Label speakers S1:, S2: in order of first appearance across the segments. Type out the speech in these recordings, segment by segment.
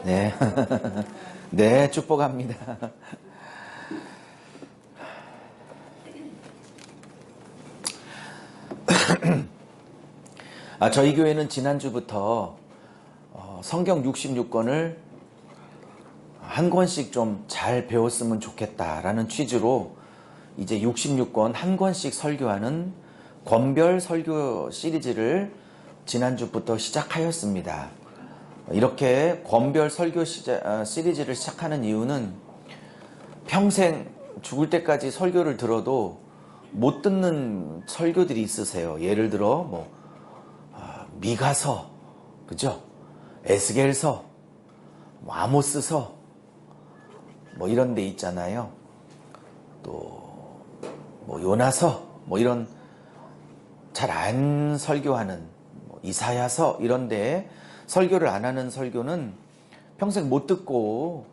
S1: 네. 네, 축복합니다. 저희 교회는 지난주부터 성경 66권을 한 권씩 좀 잘 배웠으면 좋겠다라는 취지로 이제 66권 한 권씩 설교하는 권별 설교 시리즈를 지난주부터 시작하였습니다. 이렇게 권별 설교 시리즈를 시작하는 이유는 평생 죽을 때까지 설교를 들어도 못 듣는 설교들이 있으세요. 예를 들어 미가서, 그죠? 에스겔서, 아모스서, 이런 데 있잖아요. 또 요나서, 이런 잘 안 설교하는 이사야서 이런 데 설교를 안 하는 설교는 평생 못 듣고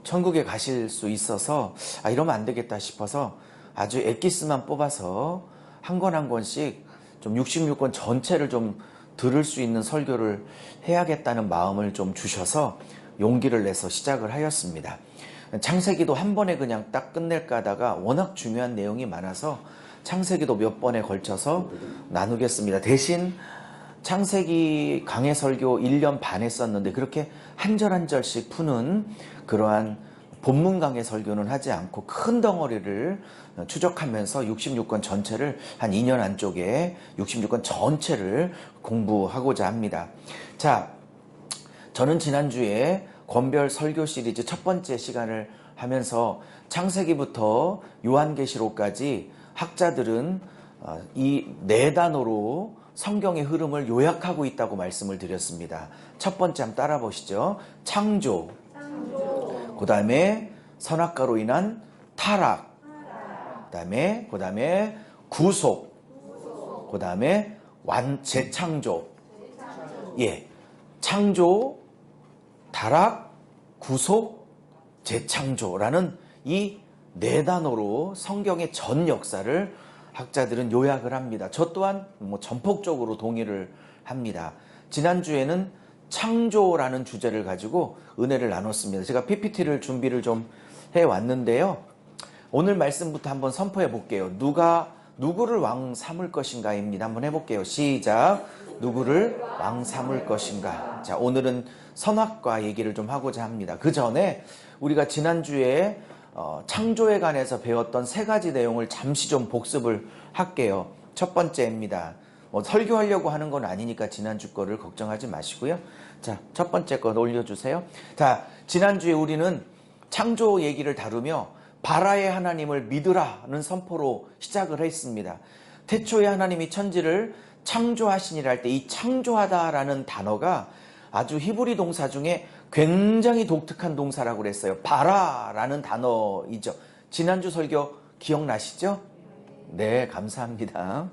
S1: 천국에 가실 수 있어서 이러면 안 되겠다 싶어서 아주 엑기스만 뽑아서 한 권 한 권씩 좀 66권 전체를 좀 들을 수 있는 설교를 해야겠다는 마음을 좀 주셔서 용기를 내서 시작을 하였습니다. 창세기도 한 번에 그냥 딱 끝낼까 하다가 워낙 중요한 내용이 많아서 창세기도 몇 번에 걸쳐서 나누겠습니다. 대신 창세기 강해 설교 1년 반 했었는데 그렇게 한 절 한 절씩 푸는 그러한 본문 강해 설교는 하지 않고 큰 덩어리를 추적하면서 66권 전체를 한 2년 안쪽에 66권 전체를 공부하고자 합니다. 자, 저는 지난주에 권별 설교 시리즈 첫 번째 시간을 하면서 창세기부터 요한계시록까지 학자들은 이 네 단어로 성경의 흐름을 요약하고 있다고 말씀을 드렸습니다. 첫 번째 한번 따라 보시죠. 창조. 그 다음에 선악과로 인한 타락. 그 다음에 구속. 그 다음에 재창조. 창조, 타락, 구속, 재창조라는 이 네 단어로 성경의 전 역사를 학자들은 요약을 합니다. 저 또한 전폭적으로 동의를 합니다. 지난주에는 창조라는 주제를 가지고 은혜를 나눴습니다. 제가 PPT를 준비를 좀 해왔는데요. 오늘 말씀부터 한번 선포해 볼게요. 누가 누구를 왕 삼을 것인가입니다. 한번 해볼게요. 시작. 누구를 왕 삼을 것인가. 자, 오늘은 선악과 얘기를 좀 하고자 합니다. 그 전에 우리가 지난주에 창조에 관해서 배웠던 세 가지 내용을 잠시 좀 복습을 할게요. 첫 번째입니다. 설교하려고 하는 건 아니니까 지난주 거를 걱정하지 마시고요. 자, 첫 번째 거 올려주세요. 자, 지난주에 우리는 창조 얘기를 다루며 바라의 하나님을 믿으라는 선포로 시작을 했습니다. 태초에 하나님이 천지를 창조하시니라 할 때 이 창조하다라는 단어가 아주 히브리 동사 중에 굉장히 독특한 동사라고 그랬어요. 바라라는 단어이죠. 지난주 설교 기억나시죠? 네, 감사합니다.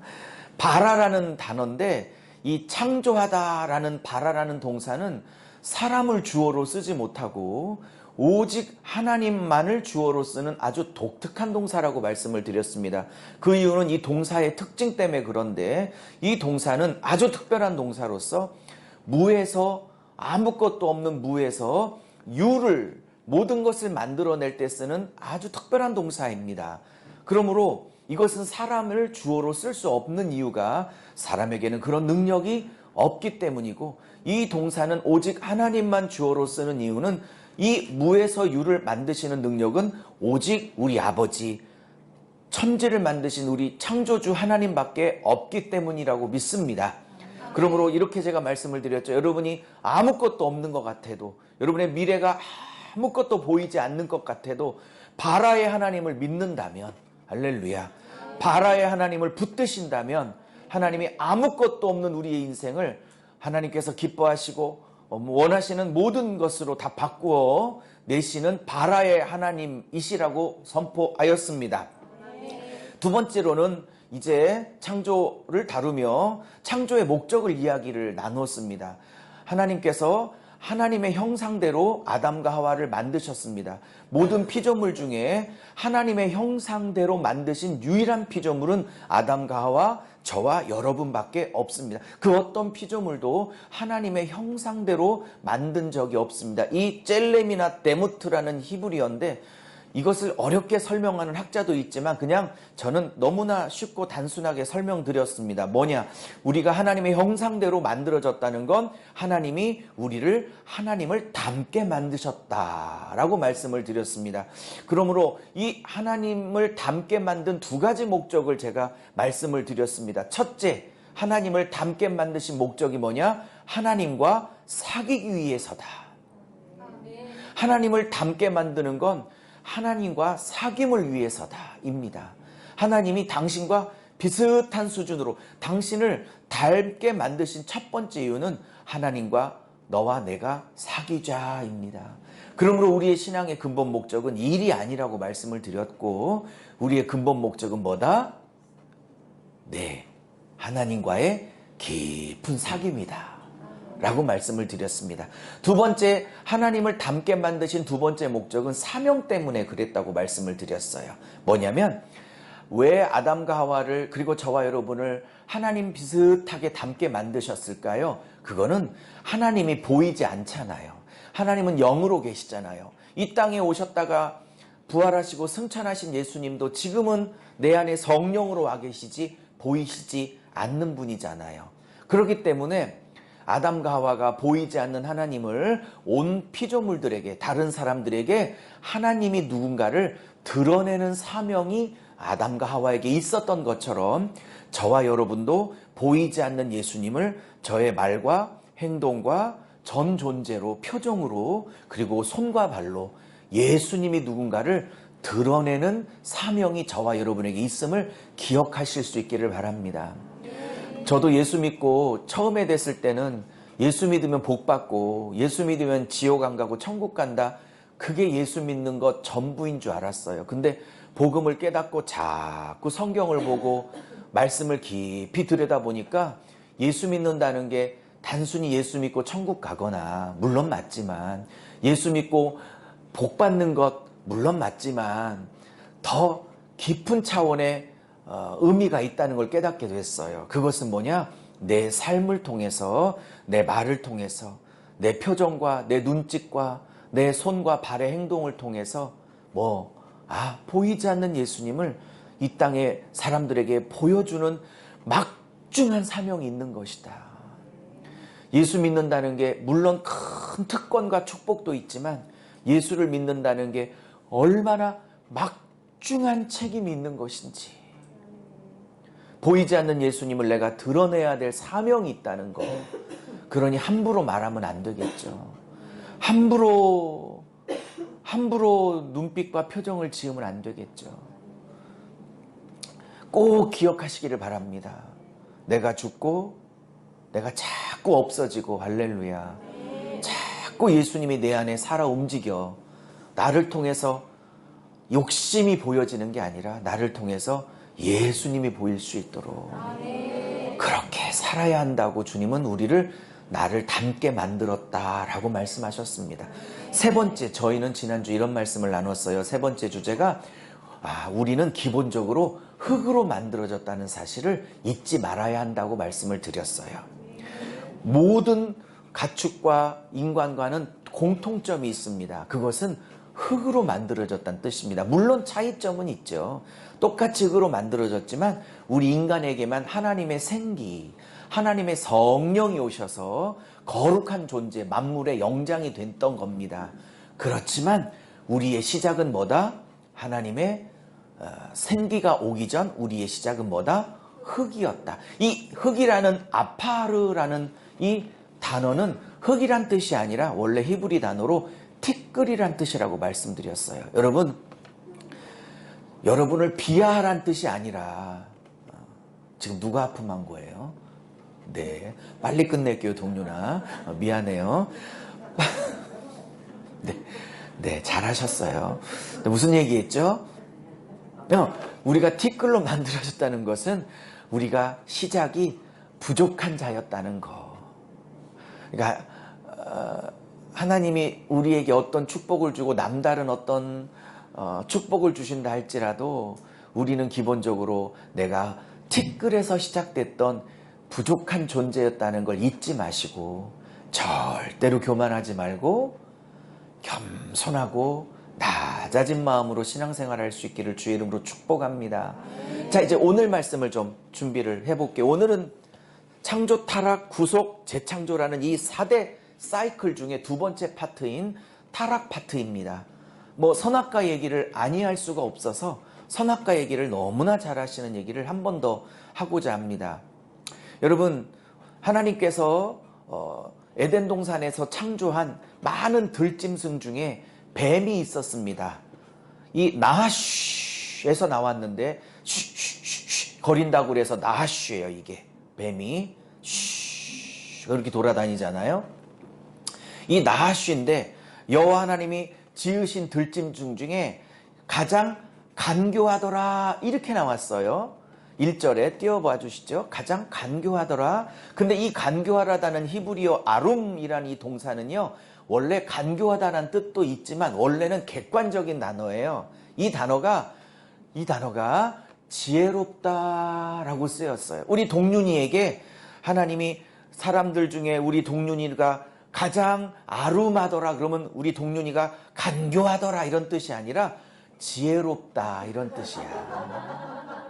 S1: 바라라는 단어인데 이 창조하다라는 바라라는 동사는 사람을 주어로 쓰지 못하고 오직 하나님만을 주어로 쓰는 아주 독특한 동사라고 말씀을 드렸습니다. 그 이유는 이 동사의 특징 때문에 그런데 이 동사는 아주 특별한 동사로서 무에서 아무것도 없는 무에서 유를 모든 것을 만들어낼 때 쓰는 아주 특별한 동사입니다. 그러므로 이것은 사람을 주어로 쓸 수 없는 이유가 사람에게는 그런 능력이 없기 때문이고 이 동사는 오직 하나님만 주어로 쓰는 이유는 이 무에서 유를 만드시는 능력은 오직 우리 아버지 천지를 만드신 우리 창조주 하나님밖에 없기 때문이라고 믿습니다. 그러므로 이렇게 제가 말씀을 드렸죠. 여러분이 아무것도 없는 것 같아도 여러분의 미래가 아무것도 보이지 않는 것 같아도 바라의 하나님을 믿는다면 할렐루야. 바라의 하나님을 붙드신다면 하나님이 아무것도 없는 우리의 인생을 하나님께서 기뻐하시고 원하시는 모든 것으로 다 바꾸어 내시는 바라의 하나님이시라고 선포하였습니다. 두 번째로는 이제 창조를 다루며 창조의 목적을 이야기를 나누었습니다. 하나님께서 하나님의 형상대로 아담과 하와를 만드셨습니다. 모든 피조물 중에 하나님의 형상대로 만드신 유일한 피조물은 아담과 하와, 저와 여러분밖에 없습니다. 그 어떤 피조물도 하나님의 형상대로 만든 적이 없습니다. 이 젤렘이나 데무트라는 히브리어인데 이것을 어렵게 설명하는 학자도 있지만 그냥 저는 너무나 쉽고 단순하게 설명드렸습니다. 뭐냐? 우리가 하나님의 형상대로 만들어졌다는 건 하나님이 우리를 하나님을 닮게 만드셨다라고 말씀을 드렸습니다. 그러므로 이 하나님을 닮게 만든 두 가지 목적을 제가 말씀을 드렸습니다. 첫째, 하나님을 닮게 만드신 목적이 뭐냐? 하나님과 사귀기 위해서다. 하나님을 닮게 만드는 건 하나님과 사귐을 위해서다입니다. 하나님이 당신과 비슷한 수준으로 당신을 닮게 만드신 첫 번째 이유는 하나님과 너와 내가 사귀자입니다. 그러므로 우리의 신앙의 근본 목적은 일이 아니라고 말씀을 드렸고 우리의 근본 목적은 뭐다? 네, 하나님과의 깊은 사귐이다 라고 말씀을 드렸습니다. 두 번째, 하나님을 닮게 만드신 두 번째 목적은 사명 때문에 그랬다고 말씀을 드렸어요. 뭐냐면 왜 아담과 하와를 그리고 저와 여러분을 하나님 비슷하게 닮게 만드셨을까요? 그거는 하나님이 보이지 않잖아요. 하나님은 영으로 계시잖아요. 이 땅에 오셨다가 부활하시고 승천하신 예수님도 지금은 내 안에 성령으로 와 계시지 보이시지 않는 분이잖아요. 그렇기 때문에 아담과 하와가 보이지 않는 하나님을 온 피조물들에게 다른 사람들에게 하나님이 누군가를 드러내는 사명이 아담과 하와에게 있었던 것처럼 저와 여러분도 보이지 않는 예수님을 저의 말과 행동과 전 존재로 표정으로 그리고 손과 발로 예수님이 누군가를 드러내는 사명이 저와 여러분에게 있음을 기억하실 수 있기를 바랍니다. 저도 예수 믿고 처음에 됐을 때는 예수 믿으면 복 받고 예수 믿으면 지옥 안 가고 천국 간다. 그게 예수 믿는 것 전부인 줄 알았어요. 근데 복음을 깨닫고 자꾸 성경을 보고 말씀을 깊이 들여다보니까 예수 믿는다는 게 단순히 예수 믿고 천국 가거나 물론 맞지만 예수 믿고 복 받는 것 물론 맞지만 더 깊은 차원의 의미가 있다는 걸 깨닫게 됐어요. 그것은 뭐냐? 내 삶을 통해서 내 말을 통해서 내 표정과 내 눈짓과 내 손과 발의 행동을 통해서 보이지 않는 예수님을 이 땅의 사람들에게 보여주는 막중한 사명이 있는 것이다. 예수 믿는다는 게 물론 큰 특권과 축복도 있지만 예수를 믿는다는 게 얼마나 막중한 책임이 있는 것인지 보이지 않는 예수님을 내가 드러내야 될 사명이 있다는 거. 그러니 함부로 말하면 안 되겠죠. 함부로 눈빛과 표정을 지으면 안 되겠죠. 꼭 기억하시기를 바랍니다. 내가 죽고 내가 자꾸 없어지고 할렐루야. 자꾸 예수님이 내 안에 살아 움직여. 나를 통해서 욕심이 보여지는 게 아니라 나를 통해서 예수님이 보일 수 있도록 그렇게 살아야 한다고 주님은 우리를 나를 닮게 만들었다라고 말씀하셨습니다. 세 번째, 저희는 지난주 이런 말씀을 나눴어요. 세 번째 주제가 우리는 기본적으로 흙으로 만들어졌다는 사실을 잊지 말아야 한다고 말씀을 드렸어요. 모든 가축과 인간과는 공통점이 있습니다. 그것은 흙으로 만들어졌다는 뜻입니다. 물론 차이점은 있죠. 똑같이 흙으로 만들어졌지만 우리 인간에게만 하나님의 생기, 하나님의 성령이 오셔서 거룩한 존재, 만물의 영장이 됐던 겁니다. 그렇지만 우리의 시작은 뭐다? 하나님의 생기가 오기 전 우리의 시작은 뭐다? 흙이었다. 이 흙이라는 아파르라는 이 단어는 흙이란 뜻이 아니라 원래 히브리 단어로 티끌이란 뜻이라고 말씀드렸어요. 여러분을 비하하란 뜻이 아니라 지금 누가 아픔한 거예요? 네, 빨리 끝낼게요, 동료나. 미안해요. 네, 잘하셨어요. 무슨 얘기했죠? 우리가 티끌로 만들어졌다는 것은 우리가 시작이 부족한 자였다는 거. 그러니까 하나님이 우리에게 어떤 축복을 주고 남다른 어떤 축복을 주신다 할지라도 우리는 기본적으로 내가 티끌에서 시작됐던 부족한 존재였다는 걸 잊지 마시고 절대로 교만하지 말고 겸손하고 낮아진 마음으로 신앙생활할 수 있기를 주의 이름으로 축복합니다. 자, 이제 오늘 말씀을 좀 준비를 해볼게요. 오늘은 창조, 타락, 구속, 재창조라는 이 4대 사이클 중에 두 번째 파트인 타락 파트입니다. 뭐 선악과 얘기를 아니할 수가 없어서 선악과 얘기를 너무나 잘하시는 얘기를 한 번 더 하고자 합니다. 여러분, 하나님께서 에덴 동산에서 창조한 많은 들짐승 중에 뱀이 있었습니다. 이 나하쉬에서 나왔는데 쉬쉬쉬 거린다고 그래서 나하쉬예요. 이게 뱀이 쉬 그렇게 돌아다니잖아요. 이 나하쉬인데 여호와 하나님이 지으신 들짐승 중에 가장 간교하더라 이렇게 나왔어요. 1절에 띄워봐 주시죠. 가장 간교하더라. 근데 이 간교하다는 히브리어 아룸이라는 이 동사는요, 원래 간교하다는 뜻도 있지만 원래는 객관적인 단어예요. 이 단어가 지혜롭다라고 쓰였어요. 우리 동윤이에게 하나님이 사람들 중에 우리 동윤이가 가장 아름하더라 그러면 우리 동윤이가 간교하더라 이런 뜻이 아니라 지혜롭다 이런 뜻이야.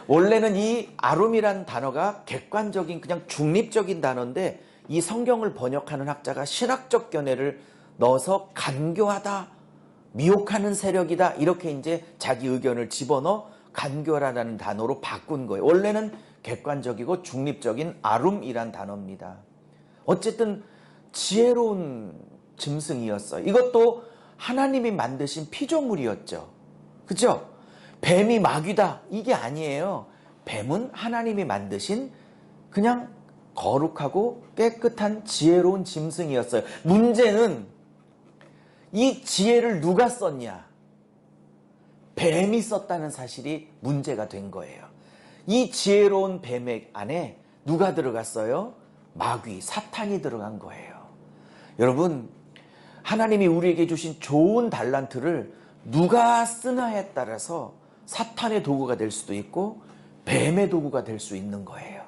S1: 원래는 이 아름이란 단어가 객관적인 그냥 중립적인 단어인데 이 성경을 번역하는 학자가 신학적 견해를 넣어서 간교하다, 미혹하는 세력이다 이렇게 이제 자기 의견을 집어넣어 간교라는 단어로 바꾼 거예요. 원래는 객관적이고 중립적인 아름이란 단어입니다. 어쨌든 지혜로운 짐승이었어요. 이것도 하나님이 만드신 피조물이었죠. 그죠? 뱀이 마귀다 이게 아니에요. 뱀은 하나님이 만드신 그냥 거룩하고 깨끗한 지혜로운 짐승이었어요. 문제는 이 지혜를 누가 썼냐? 뱀이 썼다는 사실이 문제가 된 거예요. 이 지혜로운 뱀의 안에 누가 들어갔어요? 마귀, 사탄이 들어간 거예요. 여러분, 하나님이 우리에게 주신 좋은 달란트를 누가 쓰나에 따라서 사탄의 도구가 될 수도 있고 뱀의 도구가 될 수 있는 거예요.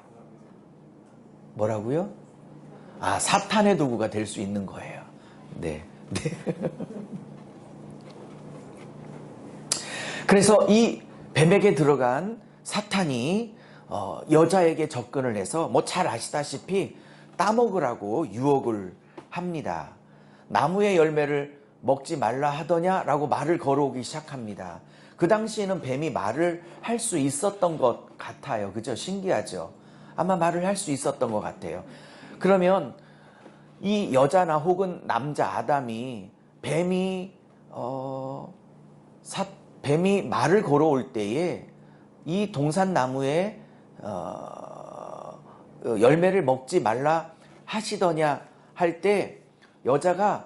S1: 뭐라고요? 사탄의 도구가 될 수 있는 거예요. 네. 그래서 이 뱀에게 들어간 사탄이 여자에게 접근을 해서 뭐 잘 아시다시피 따먹으라고 유혹을 합니다. 나무의 열매를 먹지 말라 하더냐라고 말을 걸어오기 시작합니다. 그 당시에는 뱀이 말을 할 수 있었던 것 같아요. 그죠? 신기하죠? 아마 말을 할 수 있었던 것 같아요. 그러면 이 여자나 혹은 남자 아담이 뱀이 말을 걸어올 때에 이 동산나무에 열매를 먹지 말라 하시더냐 할 때 여자가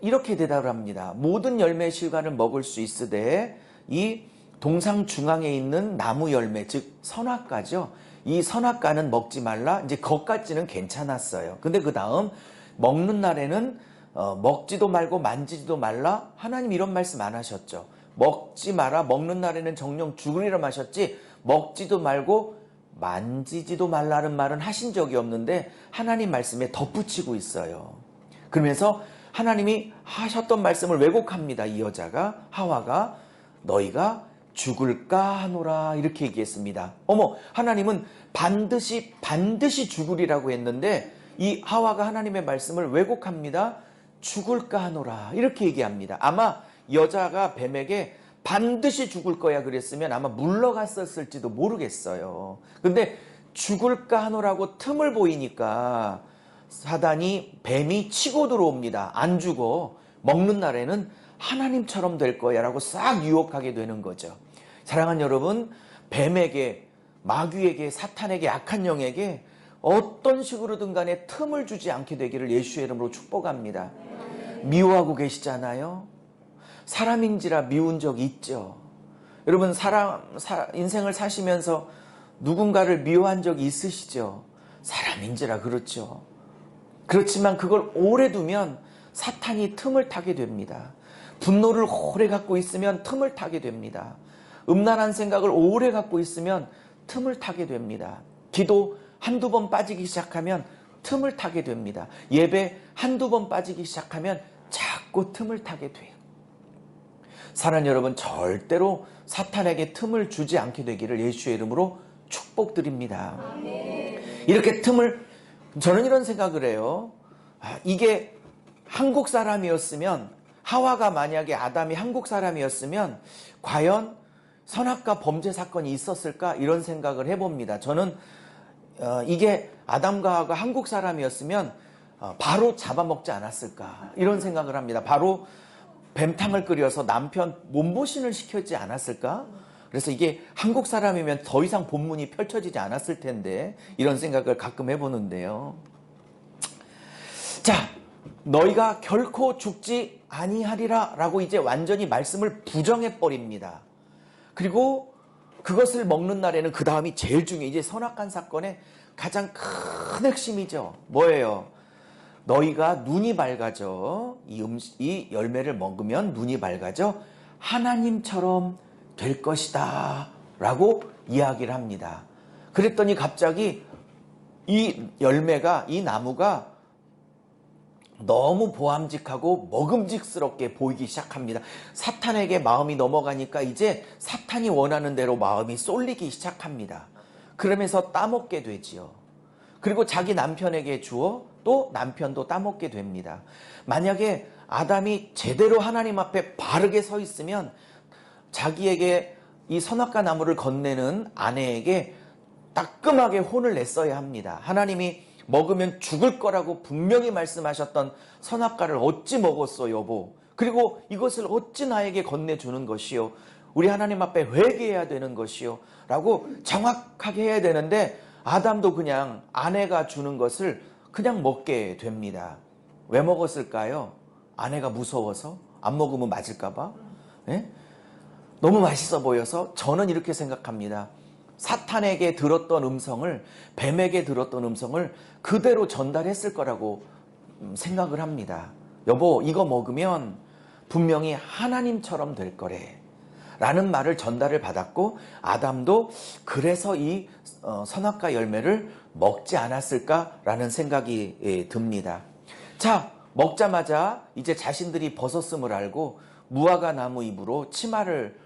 S1: 이렇게 대답을 합니다. 모든 열매 실과를 먹을 수 있으되 이 동상 중앙에 있는 나무 열매 즉 선악과죠. 이 선악과는 먹지 말라. 이제 그것까지는 괜찮았어요. 근데 그 다음 먹는 날에는 먹지도 말고 만지지도 말라. 하나님 이런 말씀 안 하셨죠. 먹지 마라. 먹는 날에는 정령 죽으리라 하셨지. 먹지도 말고 만지지도 말라는 말은 하신 적이 없는데 하나님 말씀에 덧붙이고 있어요. 그러면서 하나님이 하셨던 말씀을 왜곡합니다. 이 여자가, 하와가 너희가 죽을까 하노라 이렇게 얘기했습니다. 어머, 하나님은 반드시 죽으리라고 했는데 이 하와가 하나님의 말씀을 왜곡합니다. 죽을까 하노라 이렇게 얘기합니다. 아마 여자가 뱀에게 반드시 죽을 거야 그랬으면 아마 물러갔었을지도 모르겠어요. 근데 죽을까 하노라고 틈을 보이니까 뱀이 치고 들어옵니다. 안 죽어. 먹는 날에는 하나님처럼 될 거야 라고 싹 유혹하게 되는 거죠. 사랑하는 여러분, 뱀에게, 마귀에게, 사탄에게, 악한 영에게 어떤 식으로든 간에 틈을 주지 않게 되기를 예수의 이름으로 축복합니다. 미워하고 계시잖아요. 사람인지라 미운 적 있죠. 여러분 인생을 사시면서 누군가를 미워한 적이 있으시죠. 사람인지라 그렇죠. 그렇지만 그걸 오래 두면 사탄이 틈을 타게 됩니다. 분노를 오래 갖고 있으면 틈을 타게 됩니다. 음란한 생각을 오래 갖고 있으면 틈을 타게 됩니다. 기도 한두 번 빠지기 시작하면 틈을 타게 됩니다. 예배 한두 번 빠지기 시작하면 자꾸 틈을 타게 돼요. 사랑하는 여러분, 절대로 사탄에게 틈을 주지 않게 되기를 예수의 이름으로 축복드립니다. 이렇게 틈을, 저는 이런 생각을 해요. 이게 한국 사람이었으면, 하와가 만약에 아담이 한국 사람이었으면 과연 선악과 범죄 사건이 있었을까, 이런 생각을 해봅니다. 저는 이게 아담과 하와가 한국 사람이었으면 바로 잡아먹지 않았을까, 이런 생각을 합니다. 바로 뱀탕을 끓여서 남편 몸보신을 시켰지 않았을까? 그래서 이게 한국 사람이면 더 이상 본문이 펼쳐지지 않았을 텐데, 이런 생각을 가끔 해보는데요. 자, 너희가 결코 죽지 아니하리라 라고 이제 완전히 말씀을 부정해버립니다. 그리고 그것을 먹는 날에는 그 다음이 제일 중요해요. 이제 선악간 사건의 가장 큰 핵심이죠. 뭐예요? 너희가 눈이 밝아져, 이 열매를 먹으면 눈이 밝아져 하나님처럼 될 것이다 라고 이야기를 합니다. 그랬더니 갑자기 이 열매가, 이 나무가 너무 보암직하고 먹음직스럽게 보이기 시작합니다. 사탄에게 마음이 넘어가니까 이제 사탄이 원하는 대로 마음이 쏠리기 시작합니다. 그러면서 따먹게 되지요. 그리고 자기 남편에게 주어 또 남편도 따먹게 됩니다. 만약에 아담이 제대로 하나님 앞에 바르게 서 있으면 자기에게 이 선악과 나무를 건네는 아내에게 따끔하게 혼을 냈어야 합니다. 하나님이 먹으면 죽을 거라고 분명히 말씀하셨던 선악과를 어찌 먹었어 여보? 그리고 이것을 어찌 나에게 건네주는 것이요? 우리 하나님 앞에 회개해야 되는 것이요? 라고 정확하게 해야 되는데 아담도 그냥 아내가 주는 것을 그냥 먹게 됩니다. 왜 먹었을까요? 아내가 무서워서? 안 먹으면 맞을까 봐? 네? 너무 맛있어 보여서? 저는 이렇게 생각합니다. 사탄에게 들었던 음성을, 뱀에게 들었던 음성을 그대로 전달했을 거라고 생각을 합니다. 여보, 이거 먹으면 분명히 하나님처럼 될 거래 라는 말을 전달을 받았고, 아담도 그래서 이 선악과 열매를 먹지 않았을까라는 생각이 듭니다. 자, 먹자마자 이제 자신들이 벗었음을 알고 무화과 나무 잎으로 치마를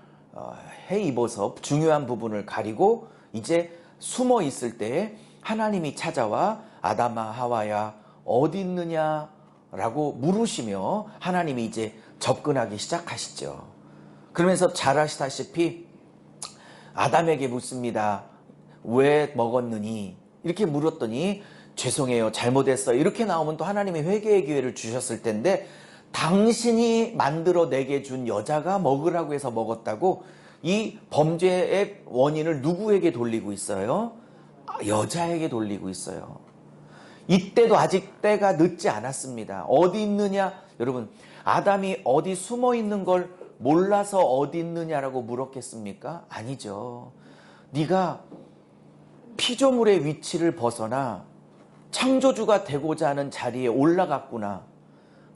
S1: 해 입어서 중요한 부분을 가리고 이제 숨어 있을 때에 하나님이 찾아와 아담아 하와야 어디 있느냐 라고 물으시며 하나님이 이제 접근하기 시작하시죠. 그러면서 잘 아시다시피 아담에게 묻습니다. 왜 먹었느니? 이렇게 물었더니 죄송해요, 잘못했어요. 이렇게 나오면 또 하나님이 회개의 기회를 주셨을 텐데 당신이 만들어 내게 준 여자가 먹으라고 해서 먹었다고 이 범죄의 원인을 누구에게 돌리고 있어요? 여자에게 돌리고 있어요. 이때도 아직 때가 늦지 않았습니다. 어디 있느냐? 여러분, 아담이 어디 숨어 있는 걸 몰라서 어디 있느냐라고 물었겠습니까? 아니죠. 네가 피조물의 위치를 벗어나 창조주가 되고자 하는 자리에 올라갔구나.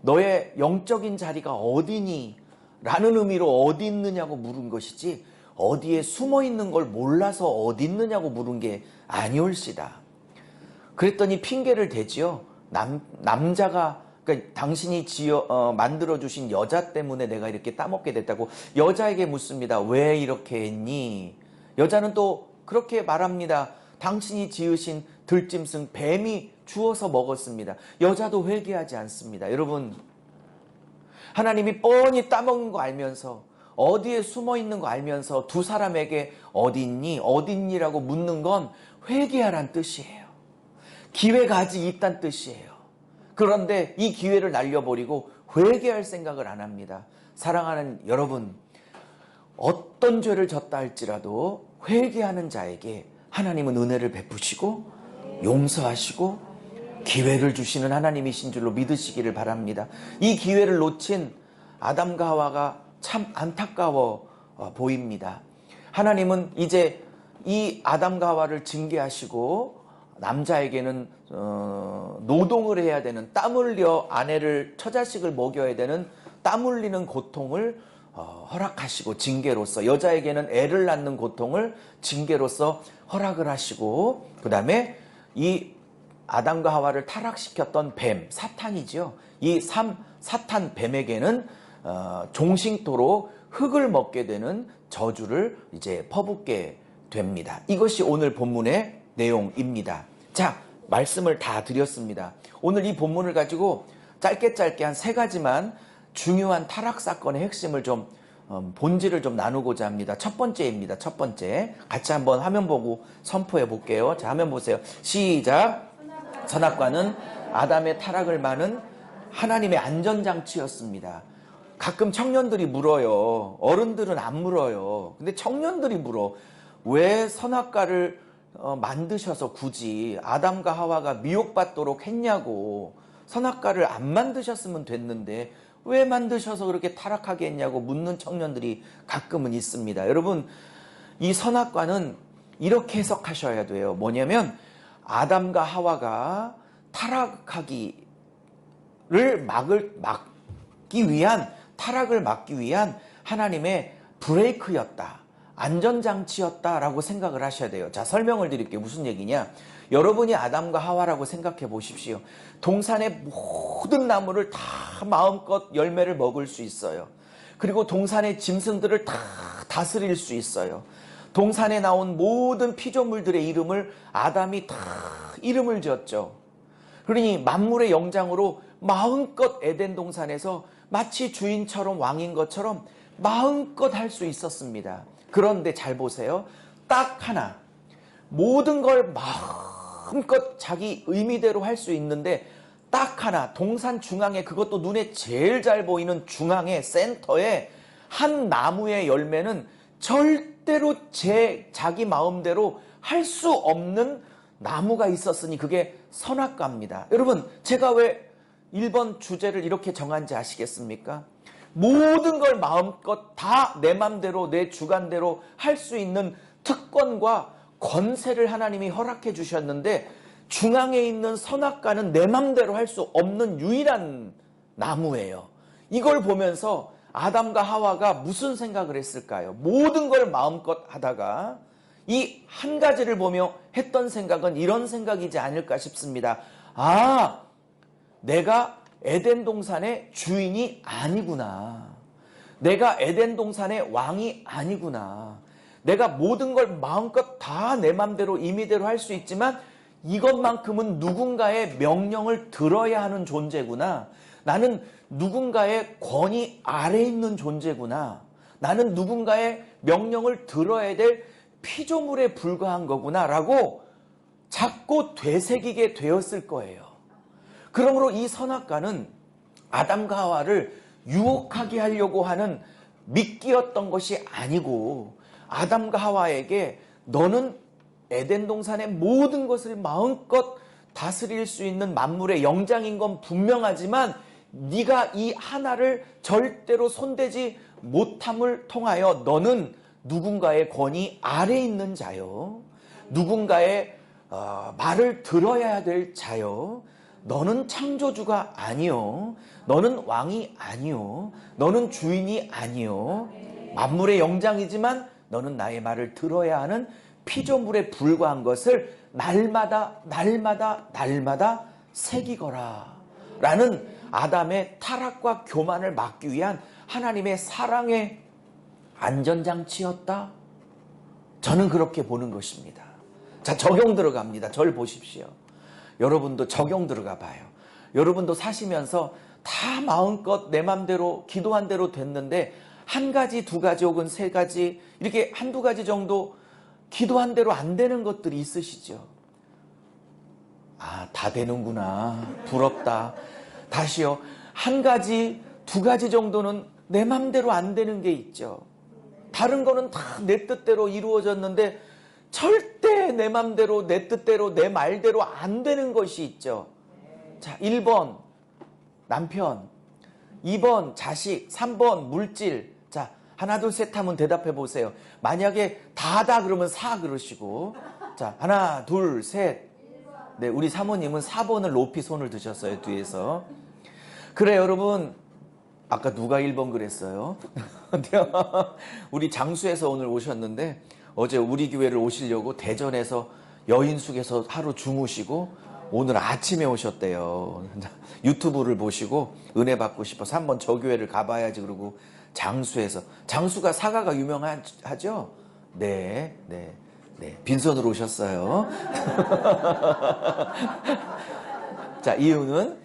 S1: 너의 영적인 자리가 어디니? 라는 의미로 어디 있느냐고 물은 것이지 어디에 숨어 있는 걸 몰라서 어디 있느냐고 물은 게 아니올시다. 그랬더니 핑계를 대지요. 남자가, 그러니까 당신이 만들어주신 여자 때문에 내가 이렇게 따먹게 됐다고 여자에게 묻습니다. 왜 이렇게 했니? 여자는 또 그렇게 말합니다. 당신이 지으신 들짐승 뱀이 주워서 먹었습니다. 여자도 회개하지 않습니다. 여러분, 하나님이 뻔히 따먹는 거 알면서 어디에 숨어 있는 거 알면서 두 사람에게 어디 있니? 어디 있니라고 묻는 건 회개하란 뜻이에요. 기회가 아직 있다는 뜻이에요. 그런데 이 기회를 날려버리고 회개할 생각을 안 합니다. 사랑하는 여러분, 어떤 죄를 졌다 할지라도 회개하는 자에게 하나님은 은혜를 베푸시고 용서하시고 기회를 주시는 하나님이신 줄로 믿으시기를 바랍니다. 이 기회를 놓친 아담과 하와가 참 안타까워 보입니다. 하나님은 이제 이 아담과 하와를 징계하시고 남자에게는 노동을 해야 되는, 땀 흘려 아내를, 처자식을 먹여야 되는 땀 흘리는 고통을 허락하시고 징계로서, 여자에게는 애를 낳는 고통을 징계로서 허락을 하시고, 그 다음에 이 아담과 하와를 타락시켰던 뱀, 사탄이죠. 이 사탄 뱀에게는 종신토로 흙을 먹게 되는 저주를 이제 퍼붓게 됩니다. 이것이 오늘 본문의 내용입니다. 자, 말씀을 다 드렸습니다. 오늘 이 본문을 가지고 짧게 한 3가지만 중요한 타락 사건의 핵심을 좀 본질을 좀 나누고자 합니다. 첫 번째입니다. 첫 번째. 같이 한번 화면 보고 선포해 볼게요. 자, 화면 보세요. 시작. 선악과는 아담의 타락을 막은 하나님의 안전장치였습니다. 가끔 청년들이 물어요. 어른들은 안 물어요. 근데 청년들이 물어. 왜 선악과를 만드셔서 굳이 아담과 하와가 미혹받도록 했냐고. 선악과를 안 만드셨으면 됐는데 왜 만드셔서 그렇게 타락하게 했냐고 묻는 청년들이 가끔은 있습니다. 여러분, 이 선악과는 이렇게 해석하셔야 돼요. 뭐냐면 아담과 하와가 타락하기를 타락을 막기 위한 하나님의 브레이크였다. 안전장치였다라고 생각을 하셔야 돼요. 자, 설명을 드릴게요. 무슨 얘기냐? 여러분이 아담과 하와라고 생각해 보십시오. 동산의 모든 나무를 다 마음껏 열매를 먹을 수 있어요. 그리고 동산의 짐승들을 다 다스릴 수 있어요. 동산에 나온 모든 피조물들의 이름을 아담이 다 이름을 지었죠. 그러니 만물의 영장으로 마음껏 에덴 동산에서 마치 주인처럼 왕인 것처럼 마음껏 할 수 있었습니다. 그런데 잘 보세요. 딱 하나, 모든 걸 마음껏 자기 의미대로 할 수 있는데 딱 하나, 동산 중앙에, 그것도 눈에 제일 잘 보이는 중앙에, 센터에 한 나무의 열매는 절대로 자기 마음대로 할 수 없는 나무가 있었으니 그게 선악과입니다. 여러분, 제가 왜 1번 주제를 이렇게 정한지 아시겠습니까? 모든 걸 마음껏 다 내 맘대로, 내 주관대로 할 수 있는 특권과 권세를 하나님이 허락해 주셨는데 중앙에 있는 선악과는 내 맘대로 할 수 없는 유일한 나무예요. 이걸 보면서 아담과 하와가 무슨 생각을 했을까요? 모든 걸 마음껏 하다가 이 한 가지를 보며 했던 생각은 이런 생각이지 않을까 싶습니다. 아, 내가 에덴 동산의 주인이 아니구나. 내가 에덴 동산의 왕이 아니구나. 내가 모든 걸 마음껏 다 내 맘대로 임의대로 할 수 있지만 이것만큼은 누군가의 명령을 들어야 하는 존재구나. 나는 누군가의 권위 아래에 있는 존재구나. 나는 누군가의 명령을 들어야 될 피조물에 불과한 거구나 라고 자꾸 되새기게 되었을 거예요. 그러므로 이 선악과는 아담과 하와를 유혹하게 하려고 하는 미끼였던 것이 아니고 아담과 하와에게 너는 에덴 동산의 모든 것을 마음껏 다스릴 수 있는 만물의 영장인 건 분명하지만 네가 이 하나를 절대로 손대지 못함을 통하여 너는 누군가의 권위 아래에 있는 자요. 누군가의 말을 들어야 될 자요. 너는 창조주가 아니요. 너는 왕이 아니요. 너는 주인이 아니요. 만물의 영장이지만 너는 나의 말을 들어야 하는 피조물에 불과한 것을 날마다 새기거라 라는 아담의 타락과 교만을 막기 위한 하나님의 사랑의 안전장치였다. 저는 그렇게 보는 것입니다. 자, 적용 들어갑니다. 절 보십시오. 여러분도 적용 들어가 봐요. 여러분도 사시면서 다 마음껏 내 맘대로 기도한 대로 됐는데 한 가지, 두 가지 혹은 세 가지 이렇게 한두 가지 정도 기도한 대로 안 되는 것들이 있으시죠? 아, 다 되는구나. 부럽다. 다시요. 한 가지, 두 가지 정도는 내 맘대로 안 되는 게 있죠. 다른 거는 다 내 뜻대로 이루어졌는데 절대 내 맘대로, 내 뜻대로, 내 말대로 안 되는 것이 있죠. 자, 1번 남편, 2번 자식, 3번 물질. 자, 하나 둘 셋 하면 대답해 보세요. 만약에 다다 그러면 4 그러시고. 자, 하나 둘 셋. 네, 우리 사모님은 4번을 높이 손을 드셨어요, 뒤에서. 그래, 여러분. 아까 누가 1번 그랬어요? 우리 장수에서 오늘 오셨는데, 어제 우리 교회를 오시려고 대전에서 여인숙에서 하루 주무시고, 오늘 아침에 오셨대요. 유튜브를 보시고 은혜 받고 싶어서 한번 저 교회를 가봐야지 그러고 장수에서. 장수가 사과가 유명하죠? 네, 네. 네, 빈손으로 오셨어요. 자, 이유는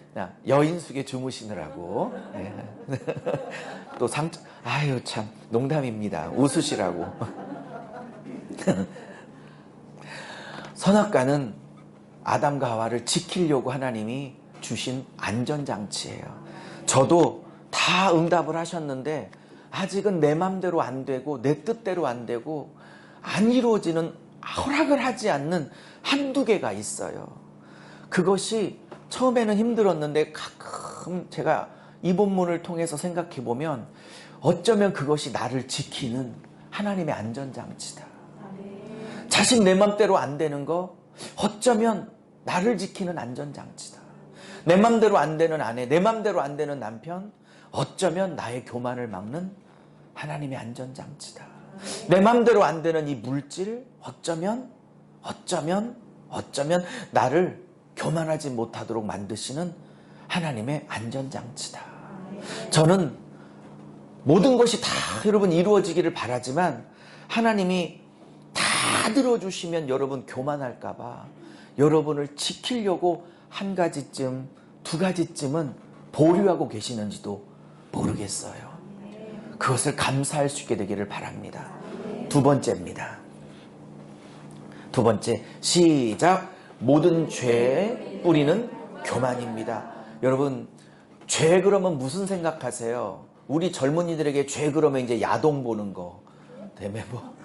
S1: 여인숙에 주무시느라고. 네. 또 아유, 참, 농담입니다. 웃으시라고. 선악과는 아담과 하와를 지키려고 하나님이 주신 안전장치예요. 저도 다 응답을 하셨는데, 아직은 내 맘대로 안 되고, 내 뜻대로 안 되고, 안 이루어지는, 허락을 하지 않는 한두 개가 있어요. 그것이 처음에는 힘들었는데 가끔 제가 이 본문을 통해서 생각해 보면 어쩌면 그것이 나를 지키는 하나님의 안전장치다. 자식 내 맘대로 안 되는 거 어쩌면 나를 지키는 안전장치다. 내 맘대로 안 되는 아내, 내 맘대로 안 되는 남편, 어쩌면 나의 교만을 막는 하나님의 안전장치다. 내 맘대로 안 되는 이 물질, 어쩌면 나를 교만하지 못하도록 만드시는 하나님의 안전장치다. 저는 모든 것이 다 여러분 이루어지기를 바라지만 하나님이 다 들어주시면 여러분 교만할까봐 여러분을 지키려고 한 가지쯤, 두 가지쯤은 보류하고 계시는지도 모르겠어요. 그것을 감사할 수 있게 되기를 바랍니다. 두 번째입니다. 두 번째, 시작. 모든 죄의 뿌리는 교만입니다. 여러분, 죄 그러면 무슨 생각하세요? 우리 젊은이들에게 죄 그러면 이제 야동 보는 거. 때문에 뭐,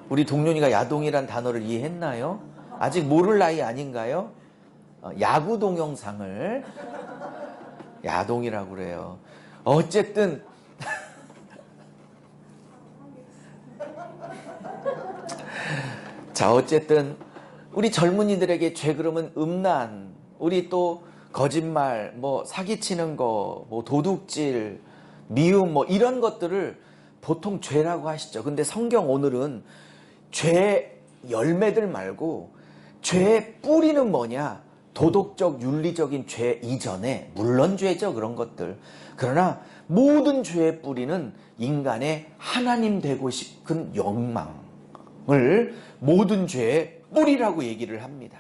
S1: 우리 동료이가 야동이란 단어를 이해했나요? 아직 모를 나이 아닌가요? 야구 동영상을 야동이라고 그래요. 어쨌든 자, 어쨌든 우리 젊은이들에게 죄 그러면 음란, 우리 또 거짓말, 뭐 사기치는 거, 뭐 도둑질, 미움, 뭐 이런 것들을 보통 죄라고 하시죠. 근데 성경 오늘은 죄 열매들 말고 죄의 뿌리는 뭐냐? 도덕적, 윤리적인 죄 이전에, 물론 죄죠, 그런 것들. 그러나 모든 죄의 뿌리는 인간의 하나님 되고 싶은 욕망을 모든 죄의 뿌리라고 얘기를 합니다.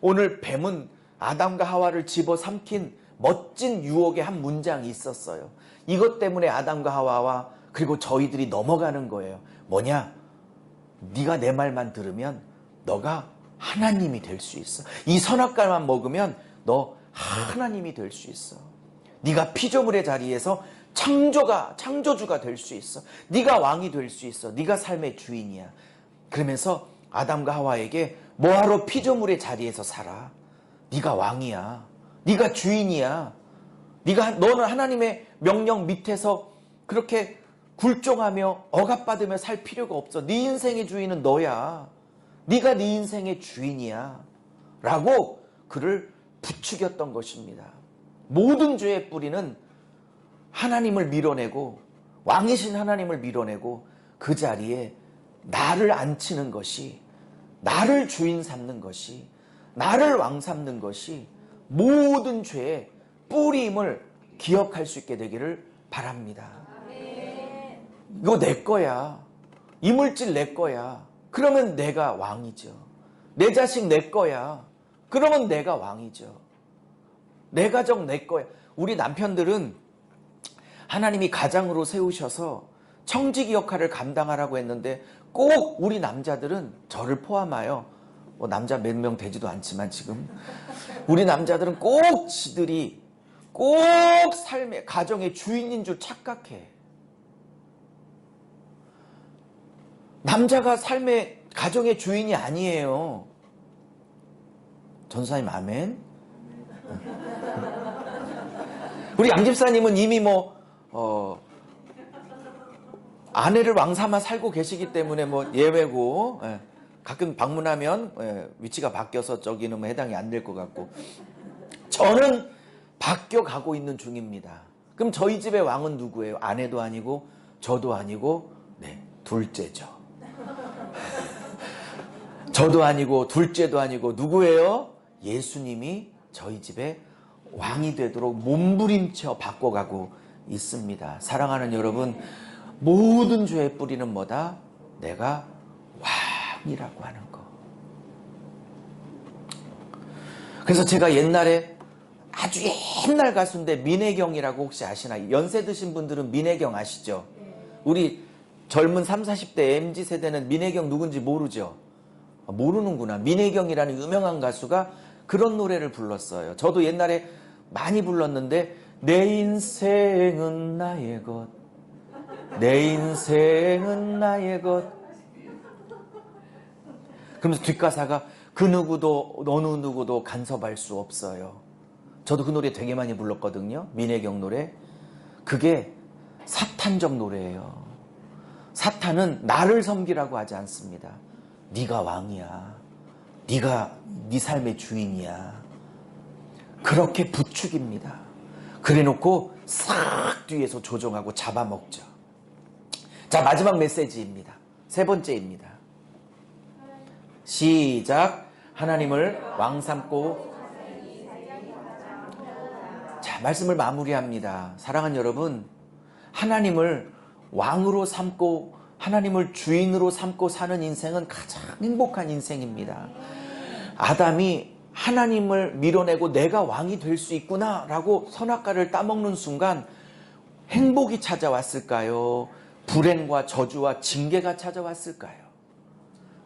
S1: 오늘 뱀은 아담과 하와를 집어삼킨 멋진 유혹의 한 문장이 있었어요. 이것 때문에 아담과 하와와 그리고 저희들이 넘어가는 거예요. 뭐냐? 네가 내 말만 들으면 너가 하나님이 될 수 있어. 이 선악과만 먹으면 너 하나님이 될 수 있어. 네가 피조물의 자리에서 창조주가 될 수 있어. 네가 왕이 될 수 있어. 네가 삶의 주인이야. 그러면서 아담과 하와에게 뭐하러 피조물의 자리에서 살아? 네가 왕이야. 네가 주인이야. 너는 하나님의 명령 밑에서 그렇게 굴종하며 억압받으며 살 필요가 없어. 네 인생의 주인은 너야. 네가 네 인생의 주인이야. 라고 그를 부추겼던 것입니다. 모든 죄의 뿌리는 하나님을 밀어내고 왕이신 하나님을 밀어내고 그 자리에 나를 앉히는 것이, 나를 주인 삼는 것이, 나를 왕 삼는 것이 모든 죄의 뿌리임을 기억할 수 있게 되기를 바랍니다. 이거 내 거야. 이 물질 내 거야. 그러면 내가 왕이죠. 내 자식 내 거야. 그러면 내가 왕이죠. 내 가정 내 거야. 우리 남편들은 하나님이 가장으로 세우셔서 청지기 역할을 감당하라고 했는데 꼭 우리 남자들은 저를 포함하여 뭐 남자 몇 명 되지도 않지만 지금 우리 남자들은 꼭 지들이 꼭 삶의 가정의 주인인 줄 착각해. 남자가 삶의 가정의 주인이 아니에요. 전사님 아멘. 우리 양 집사님은 이미 아내를 왕 삼아 살고 계시기 때문에 뭐 예외고. 예. 가끔 방문하면 위치가 바뀌어서 저기는 해당이 안 될 것 같고 저는 바뀌어가고 있는 중입니다. 그럼 저희 집의 왕은 누구예요? 아내도 아니고 저도 아니고 둘째죠. 저도 아니고 둘째도 아니고 누구예요? 예수님이 저희 집의 왕이 되도록 몸부림쳐 바꿔가고 있습니다. 사랑하는 여러분, 모든 죄의 뿌리는 뭐다? 내가 왕이라고 하는 거. 그래서 제가 옛날에 아주 옛날 가수인데 민혜경이라고 혹시 아시나요? 연세 드신 분들은 민혜경 아시죠? 우리 젊은 30, 40대 MZ세대는 민혜경 누군지 모르죠? 모르는구나. 민혜경이라는 유명한 가수가 그런 노래를 불렀어요. 저도 옛날에 많이 불렀는데 내 인생은 나의 것, 내 인생은 나의 것. 그러면서 뒷가사가 그 누구도 어느 누구도 간섭할 수 없어요. 저도 그 노래 되게 많이 불렀거든요. 민혜경 노래. 그게 사탄적 노래예요. 사탄은 나를 섬기라고 하지 않습니다. 네가 왕이야. 네가 네 삶의 주인이야. 그렇게 부추깁니다. 그래놓고 싹 뒤에서 조종하고 잡아먹죠. 자, 마지막 메시지입니다. 세 번째입니다. 시작. 하나님을 왕 삼고. 자, 말씀을 마무리합니다. 사랑하는 여러분, 하나님을 왕으로 삼고 하나님을 주인으로 삼고 사는 인생은 가장 행복한 인생입니다. 아담이 하나님을 밀어내고 내가 왕이 될 수 있구나 라고 선악과를 따먹는 순간 행복이 찾아왔을까요? 불행과 저주와 징계가 찾아왔을까요?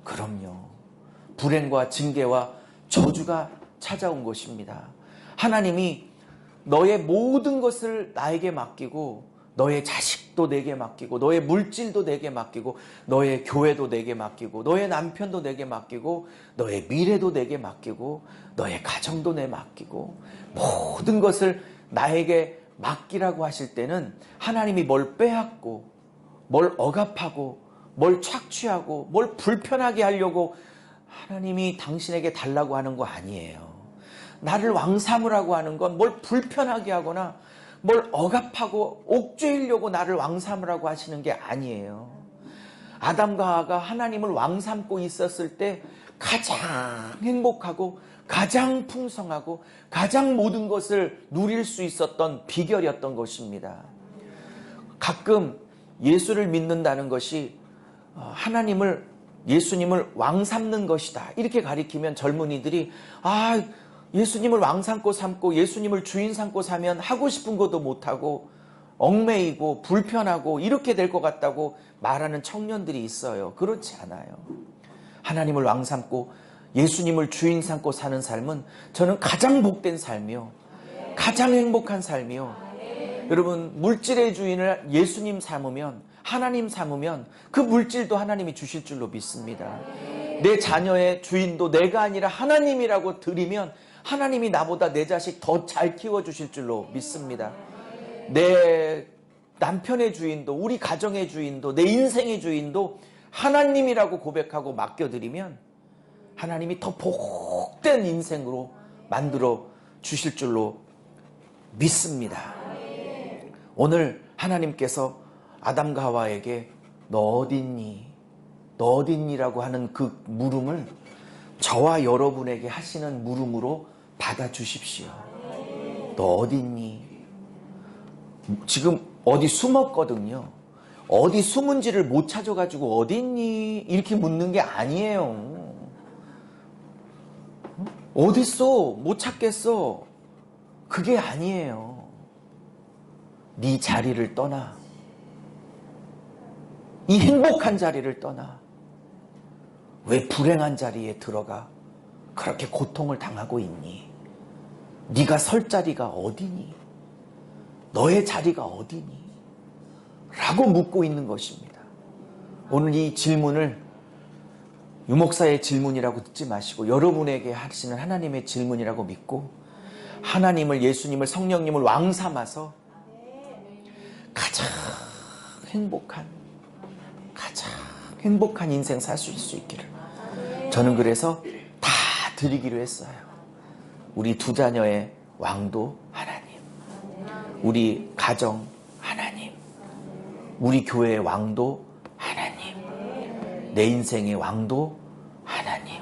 S1: 그럼요. 불행과 징계와 저주가 찾아온 것입니다. 하나님이 너의 모든 것을 나에게 맡기고 너의 자식도 내게 맡기고 너의 물질도 내게 맡기고 너의 교회도 내게 맡기고 너의 남편도 내게 맡기고 너의 미래도 내게 맡기고 너의 가정도 내게 맡기고 모든 것을 나에게 맡기라고 하실 때는 하나님이 뭘 빼앗고 뭘 억압하고 뭘 착취하고 뭘 불편하게 하려고 하나님이 당신에게 달라고 하는 거 아니에요. 나를 왕 삼으라고 하는 건 뭘 불편하게 하거나 뭘 억압하고 옥죄이려고 나를 왕 삼으라고 하시는 게 아니에요. 아담과 하와가 하나님을 왕 삼고 있었을 때 가장 행복하고 가장 풍성하고 가장 모든 것을 누릴 수 있었던 비결이었던 것입니다. 가끔 예수를 믿는다는 것이 예수님을 왕 삼는 것이다 이렇게 가리키면 젊은이들이 예수님을 왕 삼고 예수님을 주인 삼고 사면 하고 싶은 것도 못하고 얽매이고 불편하고 이렇게 될 것 같다고 말하는 청년들이 있어요. 그렇지 않아요. 하나님을 왕 삼고 예수님을 주인 삼고 사는 삶은 저는 가장 복된 삶이요. 가장 행복한 삶이요. 여러분, 물질의 주인을 예수님 삼으면, 하나님 삼으면 그 물질도 하나님이 주실 줄로 믿습니다. 내 자녀의 주인도 내가 아니라 하나님이라고 드리면 하나님이 나보다 내 자식 더 잘 키워주실 줄로 믿습니다. 내 남편의 주인도 우리 가정의 주인도 내 인생의 주인도 하나님이라고 고백하고 맡겨드리면 하나님이 더 복된 인생으로 만들어 주실 줄로 믿습니다. 오늘 하나님께서 아담과 하와에게 너 어딨니? 너 어딨니라고 하는 그 물음을 저와 여러분에게 하시는 물음으로 받아주십시오. 너 어딨니? 지금 어디 숨었거든요. 어디 숨은지를 못 찾아가지고 어딨니? 이렇게 묻는 게 아니에요. 어딨어? 못 찾겠어. 그게 아니에요. 네 자리를 떠나. 이 행복한 자리를 떠나. 왜 불행한 자리에 들어가 그렇게 고통을 당하고 있니? 네가 설 자리가 어디니? 너의 자리가 어디니? 라고 묻고 있는 것입니다. 오늘 이 질문을 유목사의 질문이라고 듣지 마시고 여러분에게 하시는 하나님의 질문이라고 믿고 하나님을, 예수님을, 성령님을 왕 삼아서 가장 행복한 인생 살 수 있기를 저는 그래서 다 드리기로 했어요. 우리 두 자녀의 왕도 하나님, 우리 가정 하나님, 우리 교회의 왕도 하나님, 내 인생의 왕도 하나님.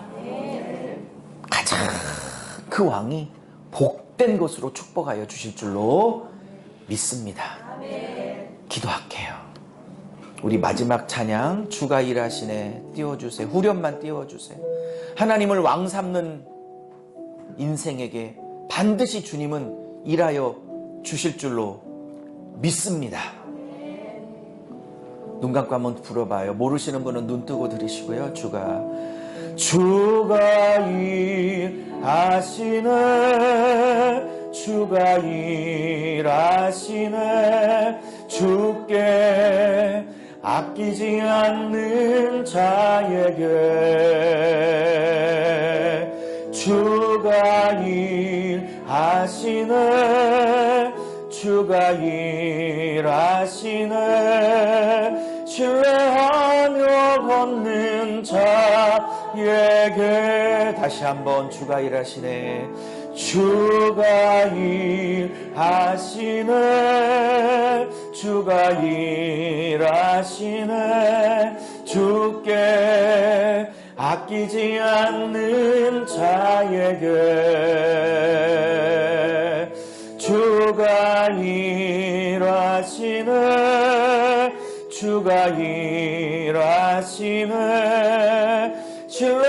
S1: 가장 그 왕이 복된 것으로 축복하여 주실 줄로 믿습니다. 기도할게요. 우리 마지막 찬양 주가 일하시네 띄워주세요. 후렴만 띄워주세요. 하나님을 왕 삼는 인생에게 반드시 주님은 일하여 주실 줄로 믿습니다. 눈 감고 한번 불어봐요. 모르시는 분은 눈 뜨고 들으시고요. 주가 일하시네, 주가 일하시네, 주께 아끼지 않는 자에게 주가 일하시네, 주가 일하시네, 신뢰하며 걷는 자에게. 다시 한번 주가 일하시네, 주가 일하시네, 주가 일하시네, 주께 아끼지 않는 자에게 주가 일하시네, 주가 일하시네,